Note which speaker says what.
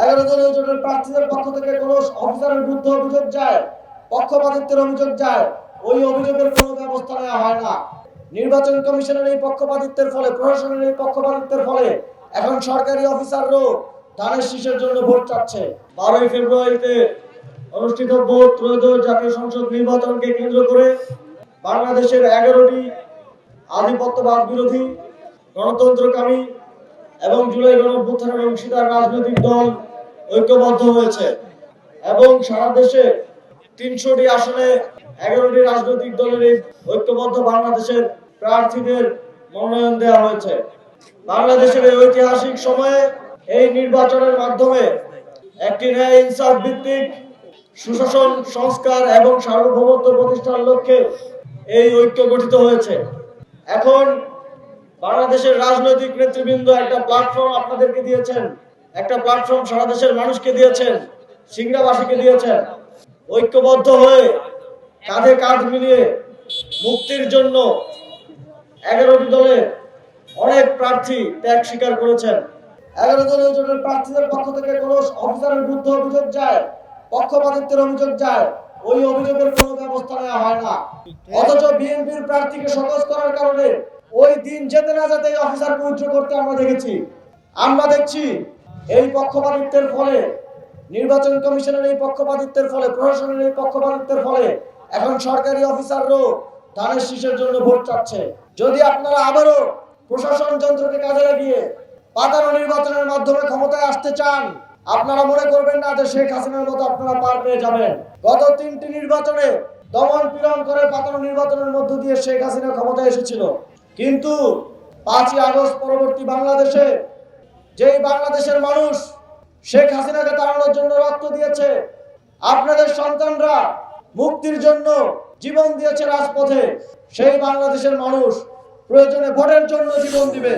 Speaker 1: 11 দলীয় জোটের প্রার্থীদের পক্ষ থেকে কোনো অফিসারের বিরুদ্ধে অভিযোগ যায়, পক্ষপাতিত্বের অভিযোগ যায়, ওই অভিযোগের কোনো ব্যবস্থা নেওয়া হয় না। নির্বাচন কমিশনের এই পক্ষপাতিত্বের ফলে, প্রশাসনের এই পক্ষপাতিত্বের ফলে এখন সরকারি অফিসাররাও ধানের শীষের জন্য ভোট চাচ্ছে। 12ই ফেব্রুয়ারিতে অনুষ্ঠিত ত্রয়োদশ জাতীয় সংসদ নির্বাচনকে কেন্দ্র করে বাংলাদেশের 11টি আধিপত্যবাদ বিরোধী, গণতন্ত্রকামী এবং জুলাই গণঅভ্যুত্থানের অংশীদার রাজনৈতিক দল ঐক্যবদ্ধ হয়েছে এবং সারা দেশে 300টি আসনে 11টি রাজনৈতিক দলের এই ঐক্যবদ্ধ বাংলাদেশের প্রার্থীদের মনোনয়ন দেওয়া হয়েছে। বাংলাদেশের এই ঐতিহাসিক সময়ে এই নির্বাচনের মাধ্যমে একটি ন্যায় ইনসাফ ভিত্তিক সুশাসন, সংস্কার এবং সার্বভৌমত্ব প্রতিষ্ঠার লক্ষ্যে এই ঐক্য গঠিত হয়েছে। এখন বাংলাদেশের রাজনৈতিক নেতৃবৃন্দ একটা প্ল্যাটফর্ম আপনাদেরকে দিয়েছেন, একটা প্ল্যাটফর্ম সারা দেশের মানুষকে দিয়েছেন, সিংড়াবাসীকে দিয়েছেন। ঐক্যবদ্ধ হয়ে কাঁধে কাঁধ মিলিয়ে মুক্তির জন্য 11টি দলের অনেক প্রার্থী ত্যাগ স্বীকার করেছেন। 11 দলীয় জোটের প্রার্থীদের পক্ষ থেকে কোনো অফিসারের বিরুদ্ধে অভিযোগ যায়, পক্ষপাতিত্বের অভিযোগ যায়, ওই অভিযোগের কোনো ব্যবস্থা নেওয়া হয় না। অথচ বিএনপির প্রার্থীকে সহজ করার কারণে ওই দিন যেতে না যেতে অফিসারকে উইথড্র করতে আমরা দেখছি এই পক্ষপাতিত্বের ফলে, নির্বাচন কমিশনের এই পক্ষপাতিত্বের ফলে, প্রশাসনের এই পক্ষপাতিত্বের ফলে এখন সরকারি অফিসাররাও ধানের শীষের জন্য ভোট চাচ্ছে। যদি আপনারা আবারও প্রশাসন যন্ত্রকে কাজে লাগিয়ে পাতানো নির্বাচনের মাধ্যমে ক্ষমতায় আসতে চান, আপনারা মনে করবেন না যে শেখ হাসিনার মতো আপনারা পার পেয়ে যাবেন। গত 3টি নির্বাচনে দমন পীড়ন করে পাতানো নির্বাচনের মধ্য দিয়ে শেখ হাসিনা ক্ষমতায় এসেছিল, কিন্তু 5ই আগস্ট পরবর্তী বাংলাদেশে যেই বাংলাদেশের মানুষ শেখ হাসিনাকে তাড়ানোর জন্য রক্ত দিয়েছে, আপনাদের সন্তানরা মুক্তির জন্য জীবন দিয়েছে রাজপথে, সেই বাংলাদেশের মানুষ প্রয়োজনে ভোটের জন্য জীবন দিবে।